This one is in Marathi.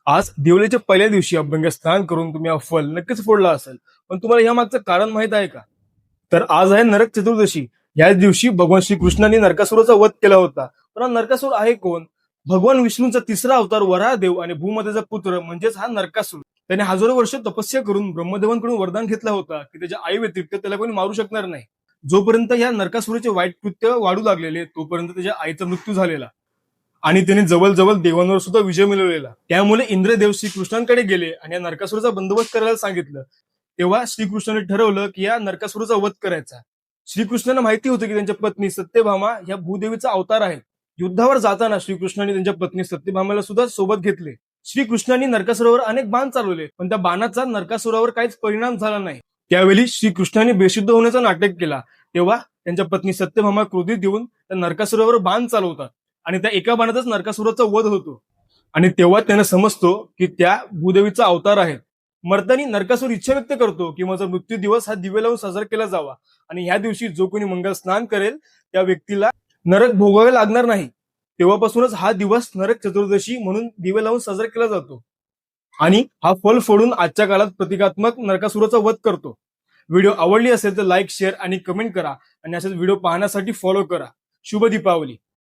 आज दिवाळीच्या पहिल्या दिवशी अभ्यंग स्नान करून तुम्ही हा फल नक्कीच फोडला असेल. पण तुम्हाला या मागचं कारण माहित आहे का? तर आज आहे नरक चतुर्दशी. याच दिवशी भगवान श्रीकृष्णांनी नरकासुराचा वध केला होता. पण हा नरकासुर आहे कोण? भगवान विष्णूंचा तिसरा अवतार वराहदेव आणि भूमध्येचा पुत्र म्हणजेच हा नरकासुर. त्याने हजारो वर्ष तपस्या करून ब्रह्मदेवांकडून वरदान घेतला होता की त्याच्या आई व्यतिरिक्त त्याला कोणी मारू शकणार नाही. जोपर्यंत या नरकासुराचे वाईट कृत्य वाढू लागलेले तोपर्यंत त्याच्या आईचा मृत्यू झालेला आणि त्याने जवळजवळ देवांवर सुद्धा विजय मिळवलेला. त्यामुळे इंद्रदेव श्रीकृष्णांकडे गेले आणि या नरकासुराचा बंदोबस्त करायला सांगितलं. तेव्हा श्रीकृष्णाने ठरवलं की या नरकासुराचा वध करायचा. श्रीकृष्णांना माहिती होतं की त्यांच्या पत्नी सत्यभामा या भूदेवीचा अवतार आहे. युद्धावर जाताना श्रीकृष्णांनी त्यांच्या पत्नी सत्यभामाला सुद्धा सोबत घेतले. श्रीकृष्णांनी नरकासुरावर अनेक बाण चालवले, पण त्या बाणाचा नरकासुरावर काहीच परिणाम झाला नाही. त्यावेळी श्रीकृष्णांनी बेशुद्ध होण्याचं नाटक केला. तेव्हा त्यांच्या पत्नी सत्यभामा क्रोधित येऊन त्या नरकासुरावर बाण चालवतात आणि त्या एका बाणातच नरकासुराचा वध होतो. आणि तेव्हा त्यानं समजतो की त्या भूदेवीचा अवतार आहे. मर्दानी नरकासुर इच्छा व्यक्त करतो की माझा मृत्यू दिवस हा दिवे लावून साजरा केला जावा आणि ह्या दिवशी जो कोणी मंगल स्नान करेल त्या व्यक्तीला नरक भोगावे लागणार नाही. तेव्हापासूनच हा दिवस नरक चतुर्दशी म्हणून दिवे लावून साजरा केला जातो आणि हा फल फोडून आजच्या काळात प्रतिकात्मक नरकासुराचा वध करतो. व्हिडिओ आवडली असेल तर लाईक, शेअर आणि कमेंट करा आणि असेच व्हिडिओ पाहण्यासाठी फॉलो करा. शुभ दीपावली.